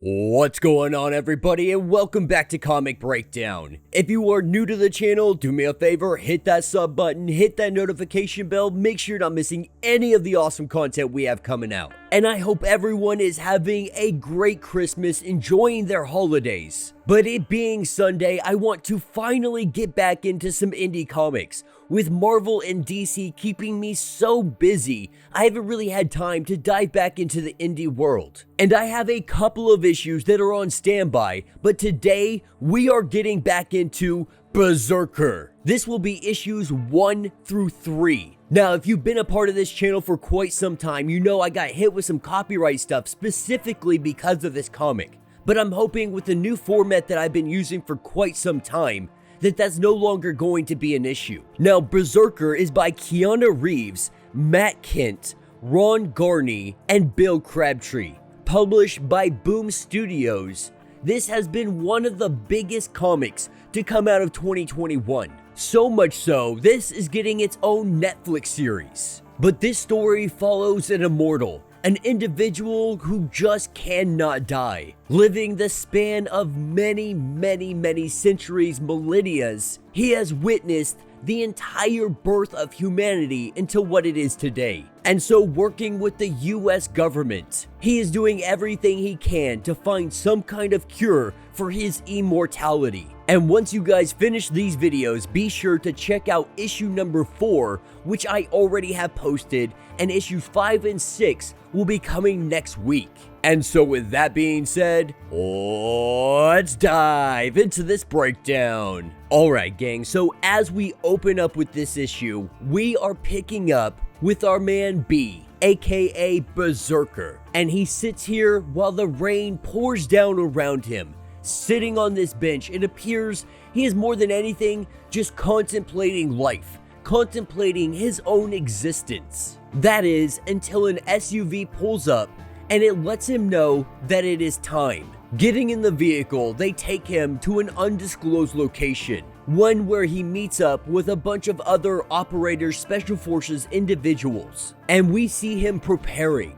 What's going on, everybody, and welcome back to Comic Breakdown. If you are new to the channel, do me a favor, hit that sub button, hit that notification bell, make sure you're not missing any of the awesome content we have coming out. And I hope everyone is having a great Christmas, enjoying their holidays. But it being Sunday, I want to finally get back into some indie comics. With Marvel and DC keeping me so busy, I haven't really had time to dive back into the indie world. And I have a couple of issues that are on standby, but today we are getting back into Berzerker. This will be issues 1 through 3. Now, if you've been a part of this channel for quite some time, you know I got hit with some copyright stuff specifically because of this comic. But I'm hoping with the new format that I've been using for quite some time, that's no longer going to be an issue. Now, Brzrkr is by Keanu Reeves, Matt Kindt, Ron Garney, and Bill Crabtree. Published by Boom Studios, this has been one of the biggest comics to come out of 2021. So much so, this is getting its own Netflix series. But this story follows an immortal, an individual who just cannot die, living the span of many centuries, millennia. He has witnessed the entire birth of humanity into what it is today. And so, working with the US government, he is doing everything he can to find some kind of cure for his immortality. And once you guys finish these videos, be sure to check out issue number 4, which I already have posted, and issues 5 and 6 will be coming next week. And so with that being said, let's dive into this breakdown. Alright gang, so as we open up with this issue, we are picking up with our man B, aka Berzerker. And he sits here while the rain pours down around him. Sitting on this bench, it appears he is more than anything just contemplating life, contemplating his own existence. That is, until an SUV pulls up and it lets him know that it is time. Getting in the vehicle, they take him to an undisclosed location, one where he meets up with a bunch of other Operators Special Forces individuals. And we see him preparing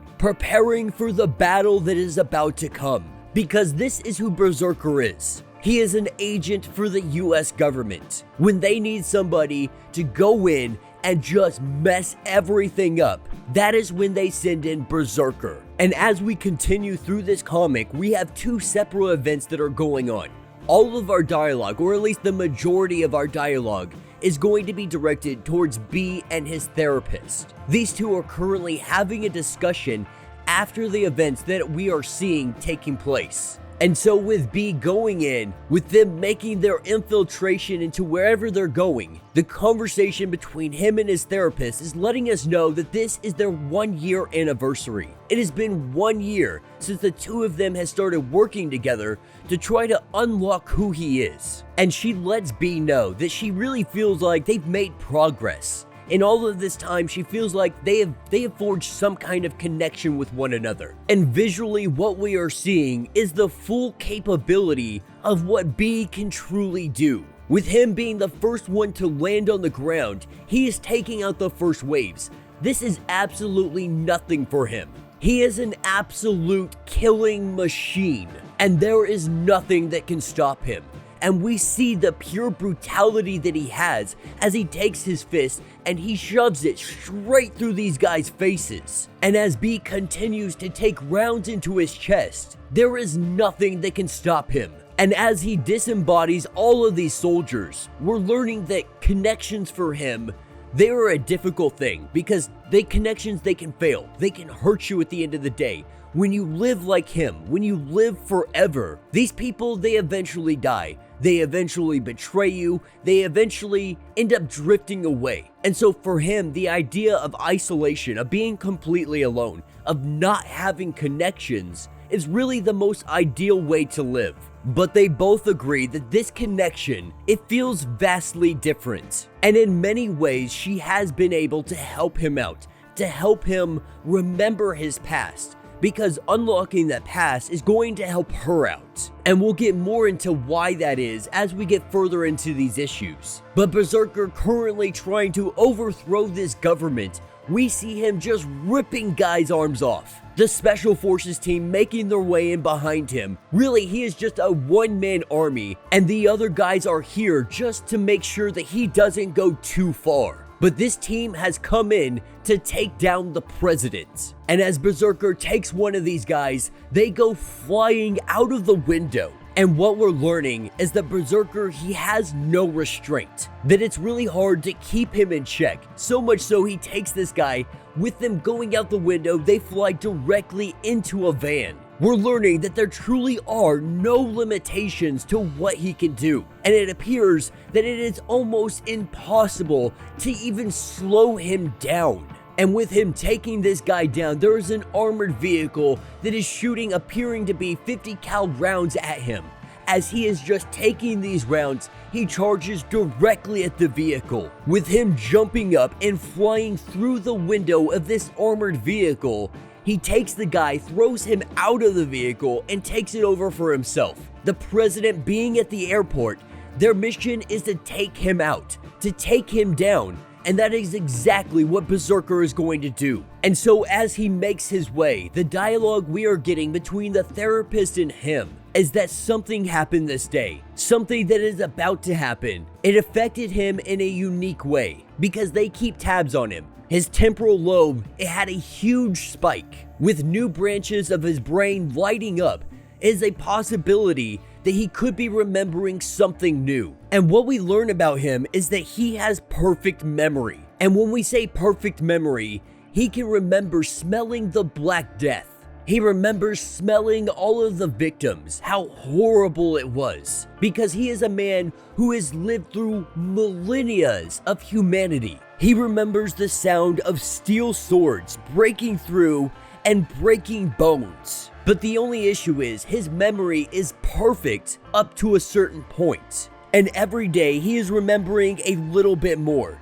for the battle that is about to come. Because this is who Berzerker is. He is an agent for the US government. When they need somebody to go in and just mess everything up, that is when they send in Berzerker. And as we continue through this comic, we have two separate events that are going on. All of our dialogue, or at least the majority of our dialogue, is going to be directed towards B and his therapist. These two are currently having a discussion after the events that we are seeing taking place. And so with B going in, with them making their infiltration into wherever they're going, the conversation between him and his therapist is letting us know that this is their 1-year anniversary. It has been 1 year since the two of them has started working together to try to unlock who he is. And she lets B know that she really feels like they've made progress. In all of this time, she feels like they have forged some kind of connection with one another. And visually, what we are seeing is the full capability of what B can truly do. With him being the first one to land on the ground, he is taking out the first waves. This is absolutely nothing for him. He is an absolute killing machine, and there is nothing that can stop him. And we see the pure brutality that he has as he takes his fist and he shoves it straight through these guys' faces. And as B continues to take rounds into his chest, there is nothing that can stop him. And as he disembodies all of these soldiers, we're learning that connections for him, they are a difficult thing because connections can fail. They can hurt you at the end of the day. When you live like him, when you live forever, these people, they eventually die. They eventually betray you. They eventually end up drifting away. And so for him, the idea of isolation, of being completely alone, of not having connections, is really the most ideal way to live. But they both agree that this connection, it feels vastly different. And in many ways, she has been able to help him out, to help him remember his past. Because unlocking that past is going to help her out. And we'll get more into why that is as we get further into these issues. But Berzerker currently trying to overthrow this government we see him just ripping guys' arms off. The Special Forces team making their way in behind him. Really, he is just a one-man army, and the other guys are here just to make sure that he doesn't go too far. But this team has come in to take down the president. And as Berzerker takes one of these guys, they go flying out of the window. And what we're learning is that Berzerker, he has no restraint. That it's really hard to keep him in check. So much so he takes this guy, with them going out the window, they fly directly into a van. We're learning that there truly are no limitations to what he can do, and it appears that it is almost impossible to even slow him down. And with him taking this guy down, there is an armored vehicle that is shooting appearing to be 50 cal rounds at him. As he is just taking these rounds, he charges directly at the vehicle, with him jumping up and flying through the window of this armored vehicle. He takes the guy, throws him out of the vehicle, and takes it over for himself. The president being at the airport, their mission is to take him out, to take him down, and that is exactly what Berzerker is going to do. And so as he makes his way, the dialogue we are getting between the therapist and him is that something happened this day, something that is about to happen. It affected him in a unique way, because they keep tabs on him. His temporal lobe, it had a huge spike, with new branches of his brain lighting up. It is a possibility that he could be remembering something new. And what we learn about him is that he has perfect memory. And when we say perfect memory, he can remember smelling the Black Death. He remembers smelling all of the victims, how horrible it was, because he is a man who has lived through millennia of humanity. He remembers the sound of steel swords breaking through and breaking bones. But the only issue is his memory is perfect up to a certain point. And every day he is remembering a little bit more.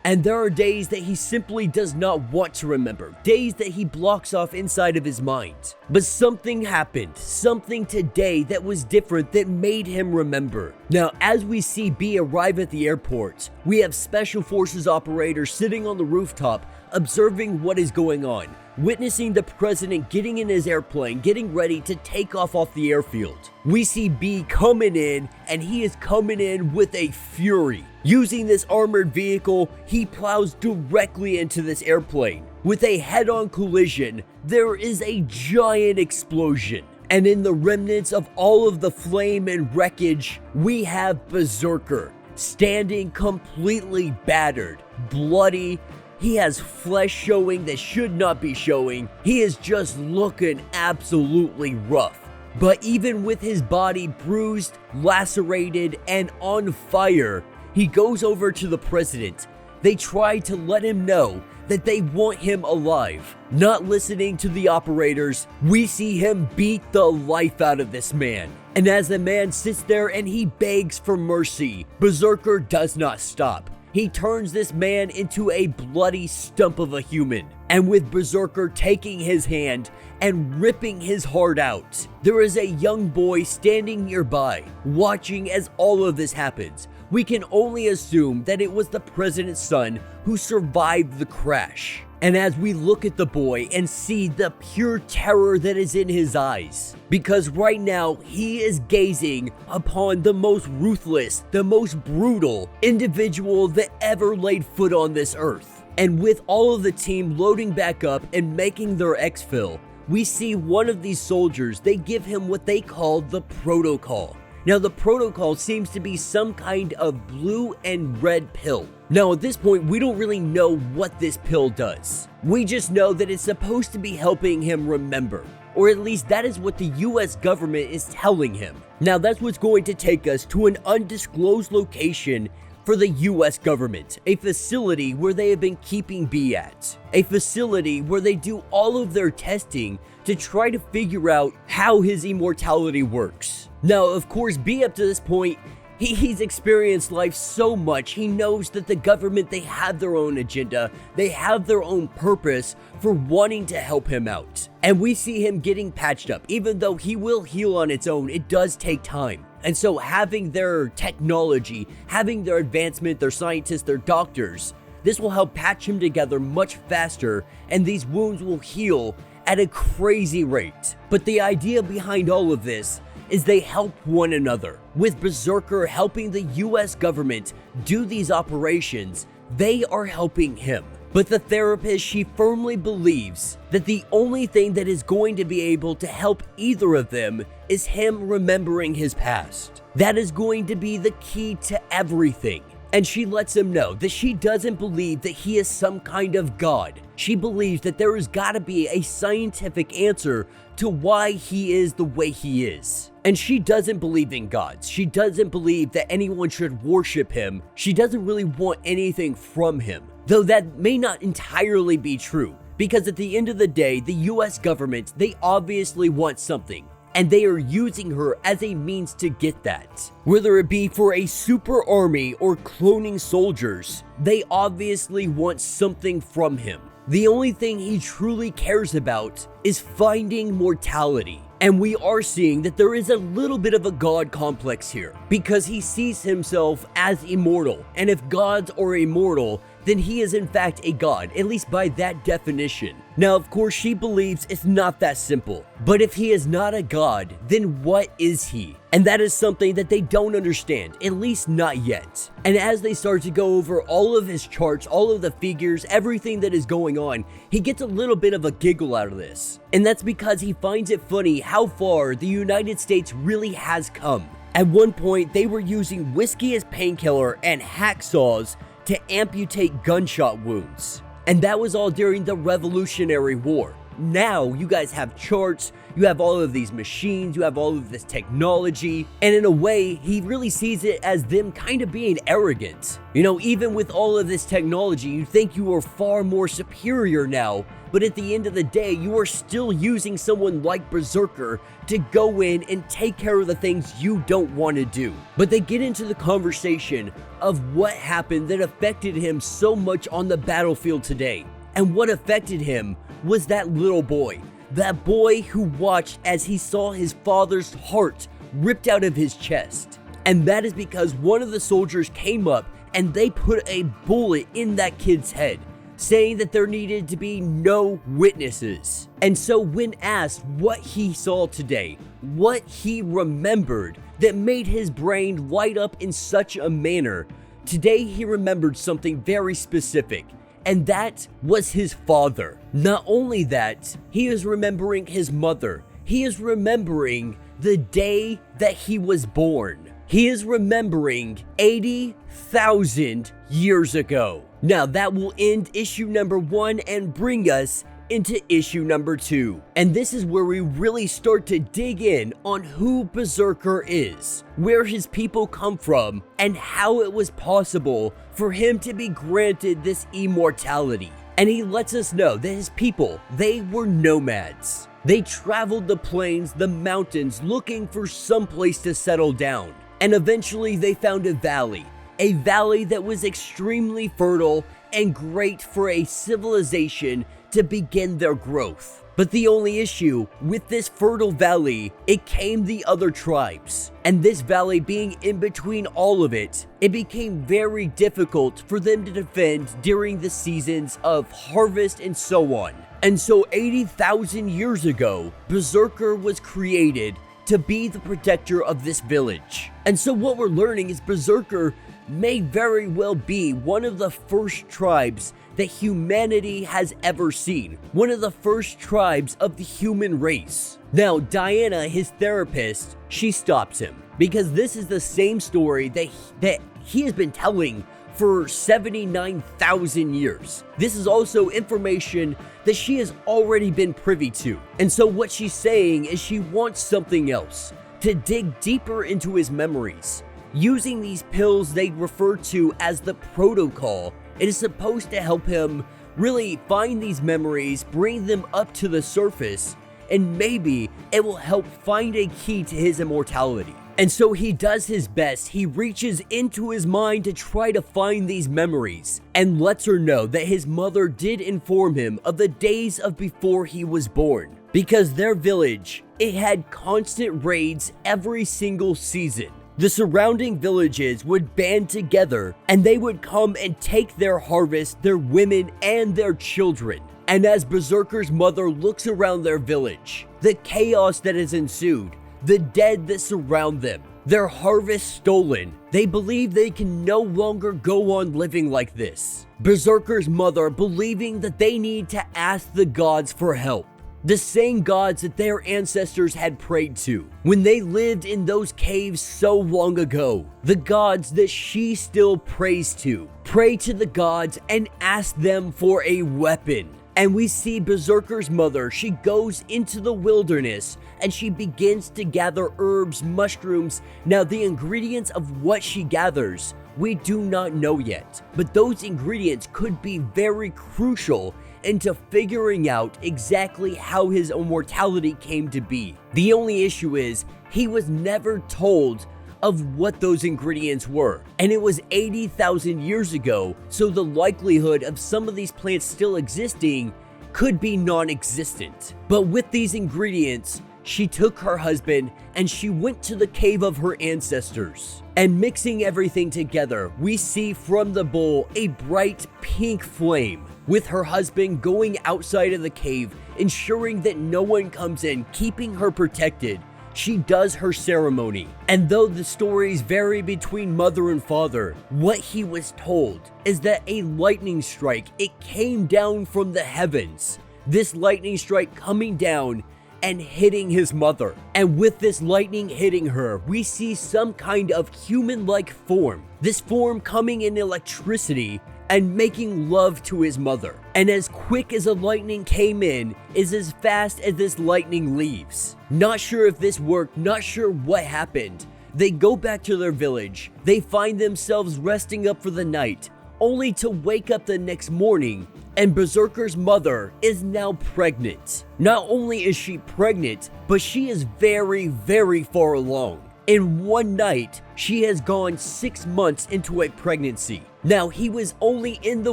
And there are days that he simply does not want to remember, days that he blocks off inside of his mind. But something happened, something today that was different that made him remember. Now, as we see B arrive at the airport, we have Special Forces operators sitting on the rooftop observing what is going on, witnessing the president getting in his airplane, getting ready to take off the airfield. We see B coming in, and he is coming in with a fury. Using this armored vehicle, he plows directly into this airplane. With a head-on collision, there is a giant explosion. And in the remnants of all of the flame and wreckage, we have Berzerker, standing completely battered, bloody. He has flesh showing that should not be showing. He is just looking absolutely rough. But even with his body bruised, lacerated, and on fire, he goes over to the president. They try to let him know that they want him alive. Not listening to the operators, we see him beat the life out of this man. And as the man sits there and he begs for mercy, Berzerker does not stop. He turns this man into a bloody stump of a human. And with Berzerker taking his hand and ripping his heart out, there is a young boy standing nearby, watching as all of this happens. We can only assume that it was the president's son who survived the crash. And as we look at the boy and see the pure terror that is in his eyes, because right now he is gazing upon the most ruthless, the most brutal individual that ever laid foot on this earth. And with all of the team loading back up and making their exfil, we see one of these soldiers, they give him what they call the protocol. Now, the protocol seems to be some kind of blue and red pill. Now, at this point, we don't really know what this pill does. We just know that it's supposed to be helping him remember, or at least that is what the US government is telling him. Now, that's what's going to take us to an undisclosed location for the US government, a facility where they have been keeping B at, a facility where they do all of their testing to try to figure out how his immortality works. Now, of course, B up to this point, he's experienced life so much, he knows that the government, they have their own agenda, they have their own purpose for wanting to help him out. And we see him getting patched up. Even though he will heal on its own, it does take time. And so having their technology, having their advancement, their scientists, their doctors, This will help patch him together much faster, and these wounds will heal at a crazy rate. But the idea behind all of this is they help one another. With Berzerker helping the US government do these operations, they are helping him. But the therapist, she firmly believes that the only thing that is going to be able to help either of them is him remembering his past. That is going to be the key to everything. And she lets him know that she doesn't believe that he is some kind of god. She believes that there has got to be a scientific answer to why he is the way he is. And she doesn't believe in gods. She doesn't believe that anyone should worship him. She doesn't really want anything from him. Though that may not entirely be true, because at the end of the day, the US government, they obviously want something, and they are using her as a means to get that. Whether it be for a super army or cloning soldiers, they obviously want something from him. The only thing he truly cares about is finding mortality. And we are seeing that there is a little bit of a god complex here, because he sees himself as immortal. And if gods are immortal, then he is in fact a god, at least by that definition. Now, of course, she believes it's not that simple. But if he is not a god, then what is he? And that is something that they don't understand, at least not yet. And as they start to go over all of his charts, all of the figures, everything that is going on, he gets a little bit of a giggle out of this. And that's because he finds it funny how far the United States really has come. At one point, they were using whiskey as painkiller and hacksaws to amputate gunshot wounds. And that was all during the Revolutionary War. Now you guys have charts, you have all of these machines, you have all of this technology, and in a way, he really sees it as them kind of being arrogant. You know, even with all of this technology, you think you are far more superior now, but at the end of the day, you are still using someone like Berzerker to go in and take care of the things you don't want to do. But they get into the conversation of what happened that affected him so much on the battlefield today. And what affected him was that little boy. That boy who watched as he saw his father's heart ripped out of his chest. And that is because one of the soldiers came up and they put a bullet in that kid's head, saying that there needed to be no witnesses. And so when asked what he saw today, what he remembered that made his brain light up in such a manner, today he remembered something very specific. And that was his father. Not only that, he is remembering his mother. He is remembering the day that he was born. He is remembering 80,000 years ago. Now that will end issue number 1 and bring us into issue number 2. And this is where we really start to dig in on who Berzerker is, where his people come from, and how it was possible for him to be granted this immortality. And he lets us know that his people, they were nomads. They traveled the plains, the mountains, looking for some place to settle down. And eventually they found a valley that was extremely fertile and great for a civilization to begin their growth. But the only issue with this fertile valley, it came the other tribes. And this valley being in between all of it, it became very difficult for them to defend during the seasons of harvest and so on. And so 80,000 years ago, Berzerker was created to be the protector of this village. And so what we're learning is Berzerker may very well be one of the first tribes that humanity has ever seen. One of the first tribes of the human race. Now, Diana, his therapist, she stops him because this is the same story that he has been telling for 79,000 years. This is also information that she has already been privy to. And so what she's saying is she wants something else, to dig deeper into his memories. Using these pills they refer to as the protocol, it is supposed to help him really find these memories, bring them up to the surface, and maybe it will help find a key to his immortality. And so he does his best. He reaches into his mind to try to find these memories and lets her know that his mother did inform him of the days of before he was born, because their village, it had constant raids every single season. the surrounding villages would band together and they would come and take their harvest, their women, and their children. And as Berzerker's mother looks around their village, the chaos that has ensued, the dead that surround them, their harvest stolen, they believe they can no longer go on living like this. Berzerker's mother believing that they need to ask the gods for help. The same gods that their ancestors had prayed to when they lived in those caves so long ago. The gods that she still prays to. Pray to the gods and ask them for a weapon. And we see Berzerker's mother, she goes into the wilderness and she begins to gather herbs, mushrooms. Now the ingredients of what she gathers, we do not know yet. But those ingredients could be very crucial into figuring out exactly how his immortality came to be. The only issue is, he was never told of what those ingredients were. And it was 80,000 years ago, so the likelihood of some of these plants still existing could be non-existent. But with these ingredients, she took her husband and she went to the cave of her ancestors. And mixing everything together, we see from the bowl a bright pink flame, with her husband going outside of the cave, ensuring that no one comes in, keeping her protected. She does her ceremony. And though the stories vary between mother and father, what he was told is that a lightning strike, it came down from the heavens. This lightning strike coming down and hitting his mother. And with this lightning hitting her, we see some kind of human-like form. This form coming in electricity and making love to his mother. And as quick as the lightning came in, is as fast as this lightning leaves. Not sure if this worked, not sure what happened. They go back to their village. They find themselves resting up for the night, only to wake up the next morning and Berzerker's mother is now pregnant. Not only is she pregnant, but she is very, very far along. In one night, she has gone 6 months into a pregnancy. Now, he was only in the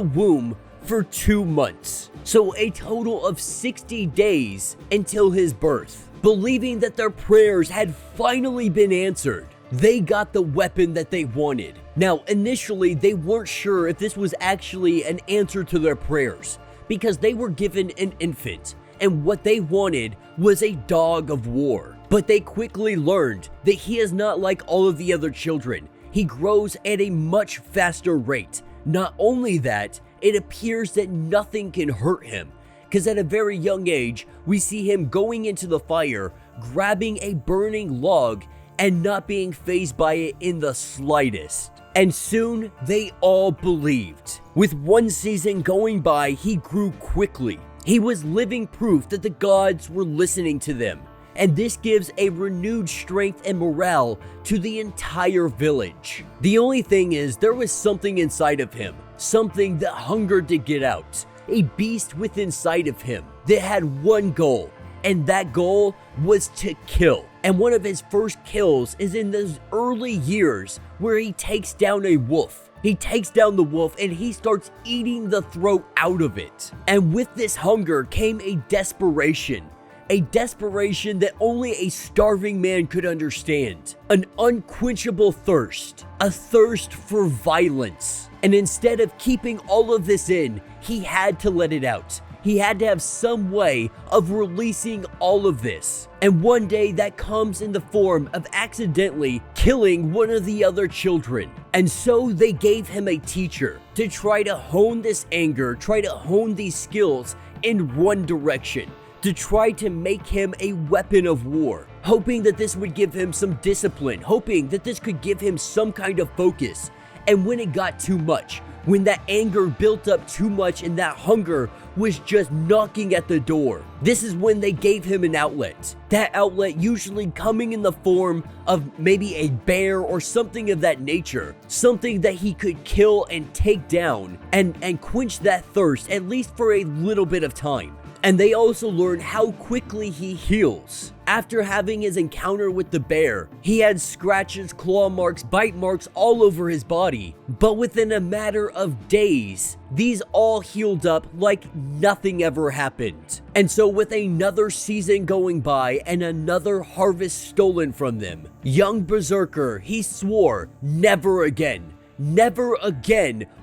womb for 2 months, so a total of 60 days until his birth. Believing that their prayers had finally been answered, they got the weapon that they wanted. Now, initially, they weren't sure if this was actually an answer to their prayers, because they were given an infant, and what they wanted was a dog of war. But they quickly learned that he is not like all of the other children. He grows at a much faster rate. Not only that, it appears that nothing can hurt him, because at a very young age, we see him going into the fire, grabbing a burning log, and not being fazed by it in the slightest. And soon, they all believed. With 1 season going by, he grew quickly. He was living proof that the gods were listening to them. And this gives a renewed strength and morale to the entire village. The only thing is, there was something inside of him, something that hungered to get out, a beast within inside of him that had one goal, and that goal was to kill. And one of his first kills is in those early years where he takes down a wolf. He takes down the wolf and he starts eating the throat out of it. And with this hunger came a desperation that only a starving man could understand. An unquenchable thirst, a thirst for violence. And instead of keeping all of this in, he had to let it out. He had to have some way of releasing all of this. And one day that comes in the form of accidentally killing one of the other children. And so they gave him a teacher to try to hone this anger, try to hone these skills in one direction, to try to make him a weapon of war, hoping that this would give him some discipline, hoping that this could give him some kind of focus. And when it got too much, when that anger built up too much and that hunger was just knocking at the door, this is when they gave him an outlet. That outlet usually coming in the form of maybe a bear or something of that nature, something that he could kill and take down and quench that thirst, at least for a little bit of time. And they also learn how quickly he heals. After having his encounter with the bear, he had scratches, claw marks, bite marks all over his body. But within a matter of days, these all healed up like nothing ever happened. And so with another season going by and another harvest stolen from them, young Berzerker, he swore never again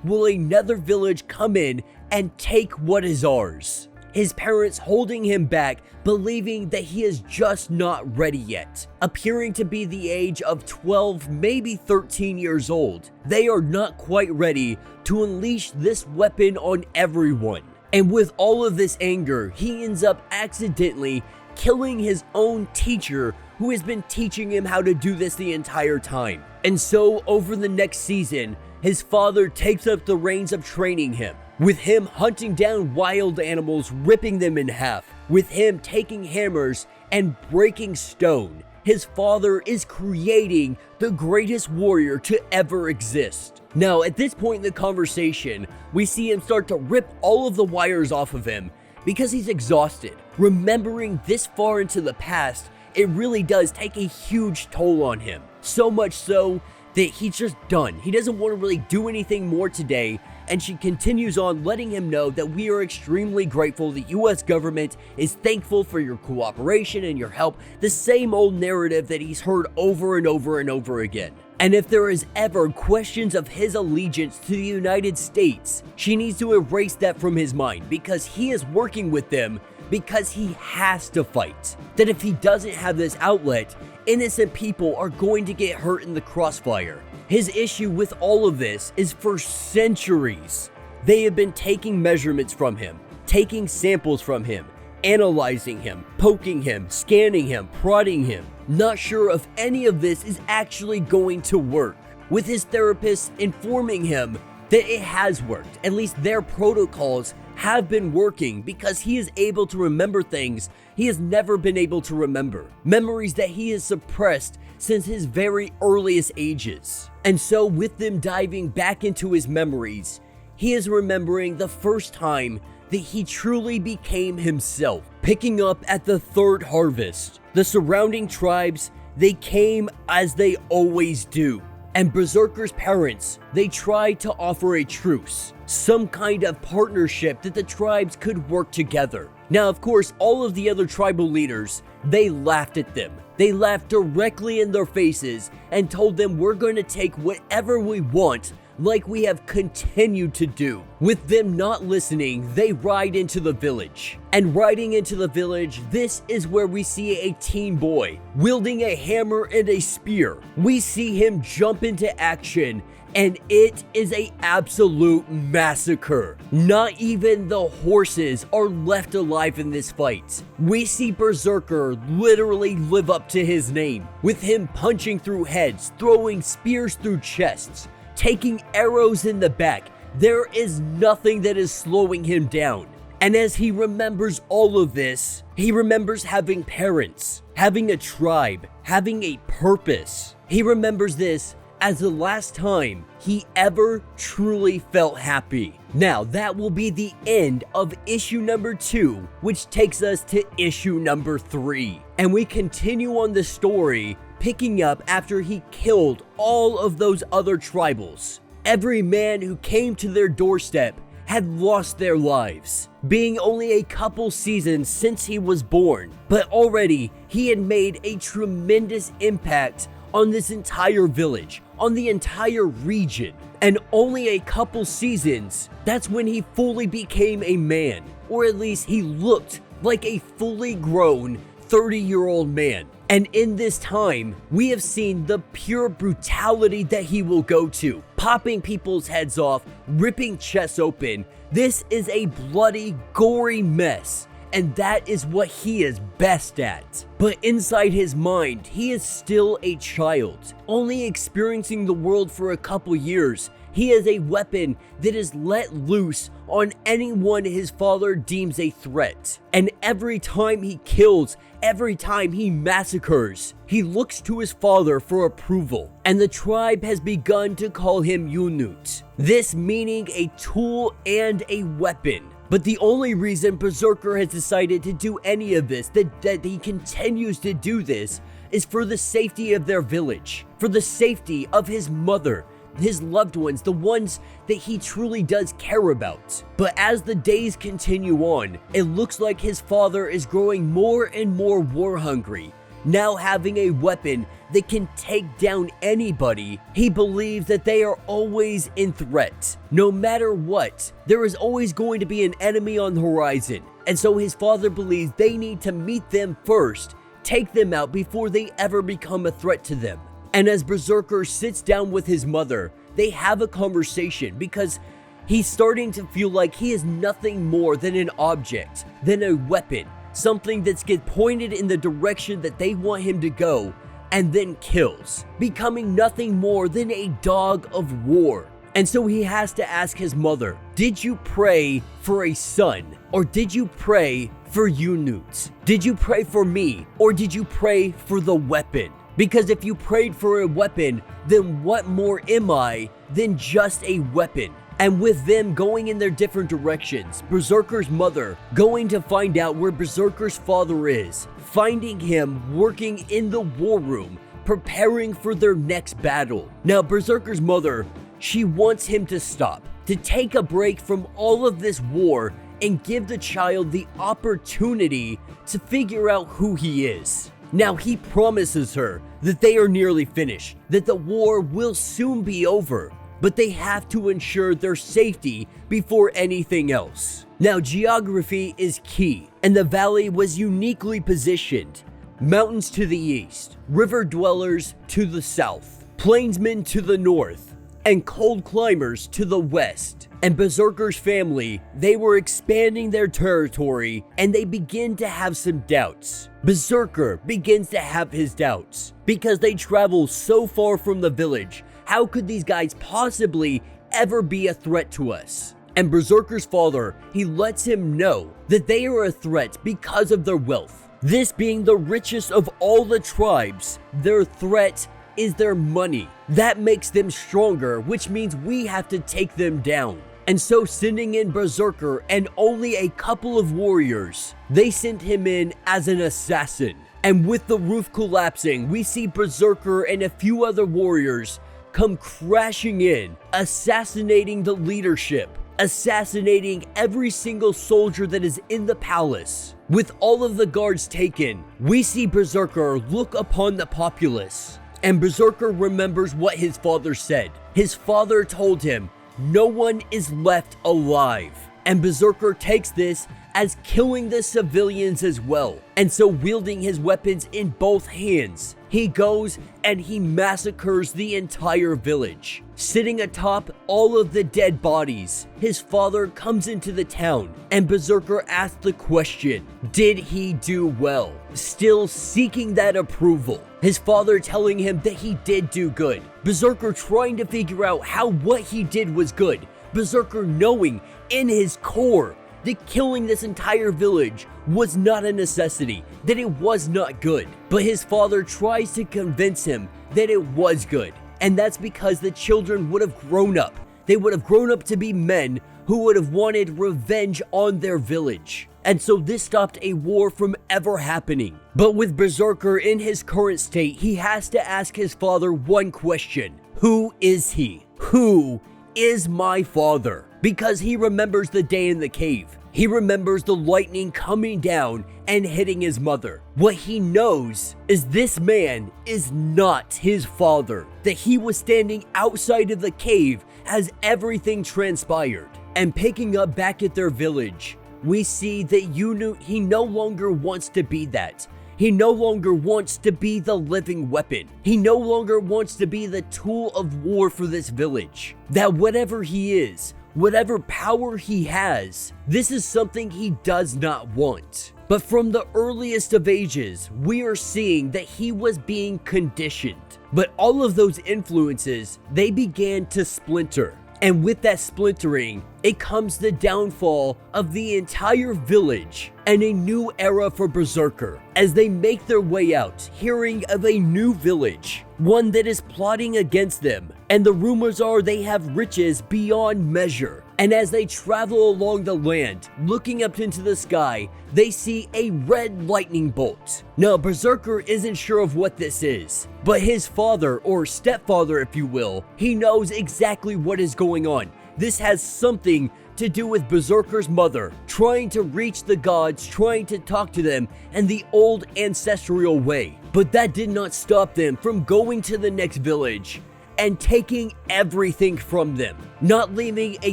will another village come in and take what is ours. His parents holding him back, believing that he is just not ready yet. Appearing to be the age of 12, maybe 13 years old, they are not quite ready to unleash this weapon on everyone. And with all of this anger, he ends up accidentally killing his own teacher who has been teaching him how to do this the entire time. And so over the next season, his father takes up the reins of training him, with him hunting down wild animals, ripping them in half, with him taking hammers and breaking stone. His father is creating the greatest warrior to ever exist. Now, at this point in the conversation, we see him start to rip all of the wires off of him because he's exhausted. Remembering this far into the past, it really does take a huge toll on him. So much so that he's just done. He doesn't want to really do anything more today, and she continues on letting him know that we are extremely grateful. The US government is thankful for your cooperation and your help. The same old narrative that he's heard over and over and over again. And if there is ever questions of his allegiance to the United States, she needs to erase that from his mind, because he is working with them because he has to fight. That if he doesn't have this outlet, innocent people are going to get hurt in the crossfire. His issue with all of this is for centuries, they have been taking measurements from him, taking samples from him, analyzing him, poking him, scanning him, prodding him, not sure if any of this is actually going to work, with his therapist informing him that it has worked. At least their protocols have been working, because he is able to remember things he has never been able to remember. Memories that he has suppressed since his very earliest ages. And so with them diving back into his memories, he is remembering the first time that he truly became himself. Picking up at the third harvest, the surrounding tribes, they came as they always do. And Berzerker's parents, they tried to offer a truce, some kind of partnership that the tribes could work together. Now, of course, all of the other tribal leaders, they laughed at them. They laughed directly in their faces and told them, we're going to take whatever we want, like we have continued to do. With them not listening, they ride into the village. And riding into the village, this is where we see a teen boy wielding a hammer and a spear. We see him jump into action, and it is an absolute massacre. Not even the horses are left alive in this fight. We see Berzerker literally live up to his name, with him punching through heads, throwing spears through chests, taking arrows in the back. There is nothing that is slowing him down. And as he remembers all of this, he remembers having parents, having a tribe, having a purpose. He remembers this as the last time he ever truly felt happy. Now, that will be the end of issue number 2, which takes us to issue number 3. And we continue on the story, picking up after he killed all of those other tribals. Every man who came to their doorstep had lost their lives, being only a couple seasons since he was born. But already, he had made a tremendous impact on this entire village, on the entire region. And only a couple seasons, that's when he fully became a man, or at least he looked like a fully grown 30-year-old man. And in this time, we have seen the pure brutality that he will go to, popping people's heads off, ripping chests open. This is a bloody, gory mess, and that is what he is best at. But inside his mind, he is still a child, only experiencing the world for a couple years. He is a weapon that is let loose on anyone his father deems a threat. And every time he kills, every time he massacres, he looks to his father for approval. And the tribe has begun to call him Unut. This meaning a tool and a weapon. But the only reason Berzerker has decided to do any of this, that he continues to do this, is for the safety of their village, for the safety of his mother, his loved ones, the ones that he truly does care about. But as the days continue on, it looks like his father is growing more and more war hungry. Now having a weapon that can take down anybody, he believes that they are always in threat. No matter what, there is always going to be an enemy on the horizon. And so his father believes they need to meet them first, take them out before they ever become a threat to them. And as Berzerker sits down with his mother, they have a conversation because he's starting to feel like he is nothing more than an object, than a weapon, something that's get pointed in the direction that they want him to go and then kills, becoming nothing more than a dog of war. And so he has to ask his mother, did you pray for a son, or did you pray for Unut? Did you pray for me, or did you pray for the weapon? Because if you prayed for a weapon, then what more am I than just a weapon? And with them going in their different directions, Berzerker's mother going to find out where Berzerker's father is, finding him working in the war room, preparing for their next battle. Now, Berzerker's mother, she wants him to stop, to take a break from all of this war and give the child the opportunity to figure out who he is. Now, he promises her that they are nearly finished, that the war will soon be over, but they have to ensure their safety before anything else. Now, geography is key, and the valley was uniquely positioned. Mountains to the east, river dwellers to the south, plainsmen to the north, and cold climbers to the west. And Berzerker's family, they were expanding their territory, and they begin to have some doubts. Berzerker begins to have his doubts, because they travel so far from the village. How could these guys possibly ever be a threat to us? And Berzerker's father, he lets him know that they are a threat because of their wealth. This being the richest of all the tribes, their threat is their money. That makes them stronger, which means we have to take them down. And so, sending in Berzerker and only a couple of warriors, they sent him in as an assassin. And with the roof collapsing, we see Berzerker and a few other warriors come crashing in, assassinating the leadership, assassinating every single soldier that is in the palace. With all of the guards taken, we see Berzerker look upon the populace, and Berzerker remembers what his father said. His father told him, no one is left alive. And Berzerker takes this as killing the civilians as well. And so, wielding his weapons in both hands, he goes and he massacres the entire village. Sitting atop all of the dead bodies, his father comes into the town, and Berzerker asks the question, did he do well? Still seeking that approval. His father telling him that he did do good. Berzerker trying to figure out how what he did was good. Berzerker knowing in his core that killing this entire village was not a necessity, that it was not good. But his father tries to convince him that it was good. And that's because the children would have grown up. They would have grown up to be men who would have wanted revenge on their village. And so this stopped a war from ever happening. But with Berzerker in his current state, he has to ask his father one question. Who is he? Who is my father? Because he remembers the day in the cave. He remembers the lightning coming down and hitting his mother. What he knows is this man is not his father. That he was standing outside of the cave as everything transpired. And picking up back at their village, we see that Unut, he no longer wants to be that. He no longer wants to be the living weapon. He no longer wants to be the tool of war for this village. That whatever he is, whatever power he has, this is something he does not want. But from the earliest of ages, we are seeing that he was being conditioned. But all of those influences, they began to splinter. And with that splintering, it comes the downfall of the entire village and a new era for Berzerker as they make their way out, hearing of a new village, one that is plotting against them. And the rumors are they have riches beyond measure. And as they travel along the land, looking up into the sky, they see a red lightning bolt. Now, Berzerker isn't sure of what this is, but his father, or stepfather if you will, he knows exactly what is going on. This has something to do with Berzerker's mother, trying to reach the gods, trying to talk to them in the old ancestral way. But that did not stop them from going to the next village and taking everything from them, not leaving a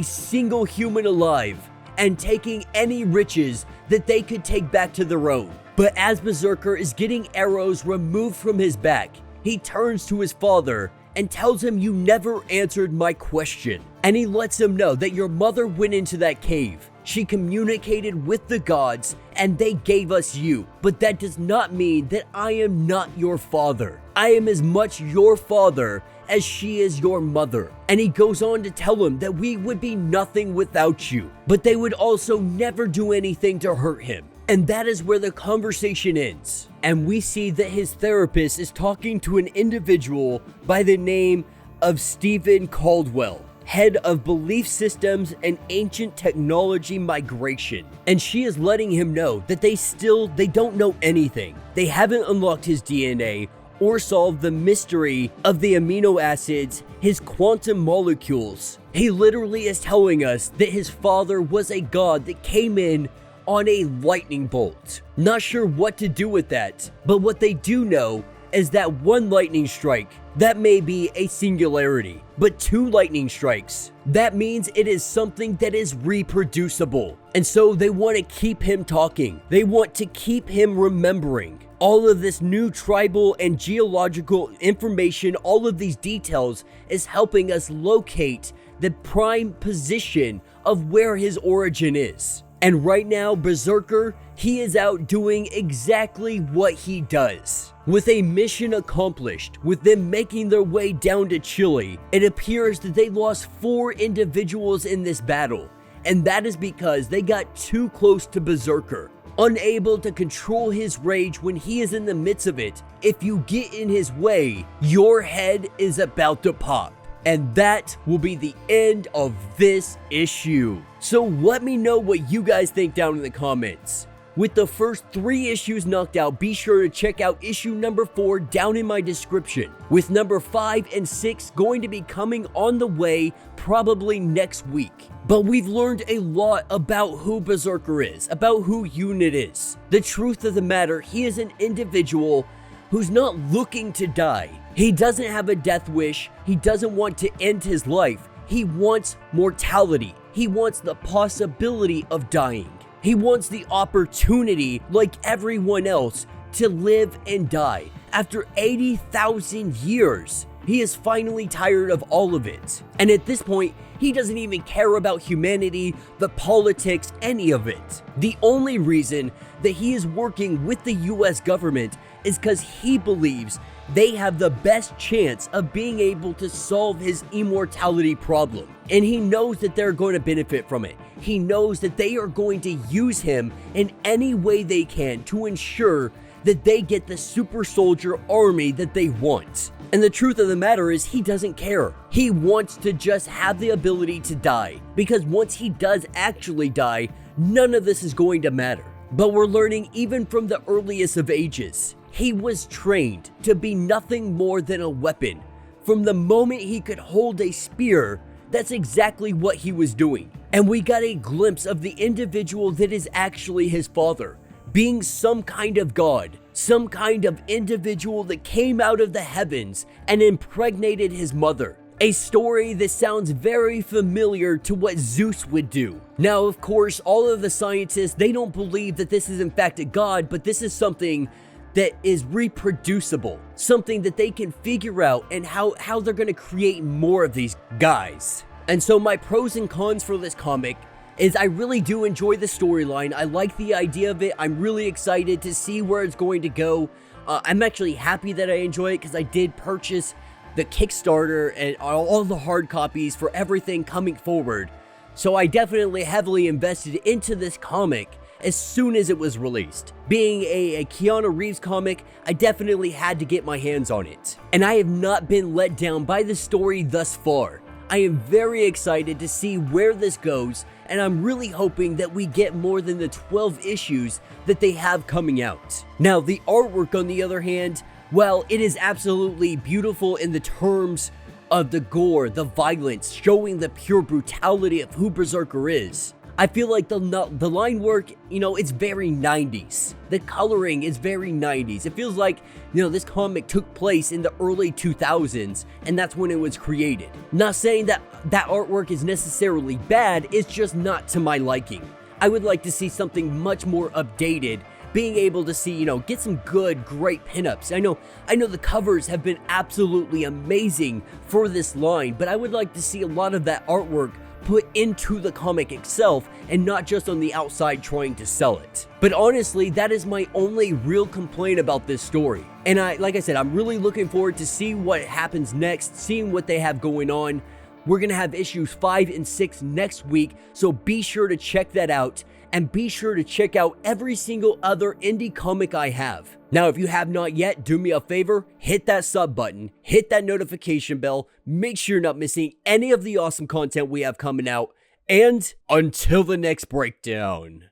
single human alive, and taking any riches that they could take back to their own. But as Berzerker is getting arrows removed from his back, he turns to his father and tells him, "You never answered my question." And he lets him know that your mother went into that cave. She communicated with the gods and they gave us you. But that does not mean that I am not your father. I am as much your father as she is your mother. And he goes on to tell him that we would be nothing without you, but they would also never do anything to hurt him. And that is where the conversation ends. And we see that his therapist is talking to an individual by the name of Stephen Caldwell, head of belief systems and ancient technology migration. And she is letting him know that they don't know anything. They haven't unlocked his DNA or solved the mystery of the amino acids, his quantum molecules. He literally is telling us that his father was a god that came in on a lightning bolt. Not sure what to do with that, but what they do know is that one lightning strike, that may be a singularity, but two lightning strikes, that means it is something that is reproducible. And so they want to keep him talking. They want to keep him remembering. All of this new tribal and geological information, all of these details is helping us locate the prime position of where his origin is. And right now, Berzerker, he is out doing exactly what he does. With a mission accomplished, with them making their way down to Chile, it appears that they lost 4 individuals in this battle. And that is because they got too close to Berzerker. Unable to control his rage when he is in the midst of it, if you get in his way, your head is about to pop. And that will be the end of this issue. So let me know what you guys think down in the comments. With the first 3 issues knocked out, be sure to check out issue number 4 down in my description. With number 5 and 6 going to be coming on the way probably next week. But we've learned a lot about who Berzerker is, about who Unit is. The truth of the matter, he is an individual who's not looking to die. He doesn't have a death wish. He doesn't want to end his life. He wants mortality. He wants the possibility of dying. He wants the opportunity, like everyone else, to live and die. After 80,000 years, he is finally tired of all of it. And at this point, he doesn't even care about humanity, the politics, any of it. The only reason that he is working with the US government is because he believes they have the best chance of being able to solve his immortality problem. And he knows that they're going to benefit from it. He knows that they are going to use him in any way they can to ensure that they get the super soldier army that they want. And the truth of the matter is, he doesn't care. He wants to just have the ability to die, because once he does actually die, none of this is going to matter. But we're learning even from the earliest of ages, he was trained to be nothing more than a weapon. From the moment he could hold a spear, that's exactly what he was doing. And we got a glimpse of the individual that is actually his father, being some kind of god, some kind of individual that came out of the heavens and impregnated his mother. A story that sounds very familiar to what Zeus would do. Now, of course, all of the scientists, they don't believe that this is in fact a god, but this is something that is reproducible, something that they can figure out and how they're going to create more of these guys. And so my pros and cons for this comic is I really do enjoy the storyline. I like the idea of it. I'm really excited to see where it's going to go. I'm actually happy that I enjoy it because I did purchase the Kickstarter and all the hard copies for everything coming forward. So I definitely heavily invested into this comic as soon as it was released. Being a Keanu Reeves comic, I definitely had to get my hands on it. And I have not been let down by the story thus far. I am very excited to see where this goes, and I'm really hoping that we get more than the 12 issues that they have coming out. Now, the artwork on the other hand, well, it is absolutely beautiful in the terms of the gore, the violence, showing the pure brutality of who Berzerker is. I feel like the line work, it's very 90s. The coloring is very 90s. It feels like, this comic took place in the early 2000s, and that's when it was created. Not saying that that artwork is necessarily bad, it's just not to my liking. I would like to see something much more updated, being able to see, get some great pinups. I know the covers have been absolutely amazing for this line, but I would like to see a lot of that artwork put into the comic itself and not just on the outside trying to sell it. But honestly, that is my only real complaint about this story. And like I said, I'm really looking forward to see what happens next, seeing what they have going on. We're gonna have issues 5 and 6 next week, so be sure to check that out. And be sure to check out every single other indie comic I have. Now, if you have not yet, do me a favor, hit that sub button, hit that notification bell, make sure you're not missing any of the awesome content we have coming out, and until the next breakdown.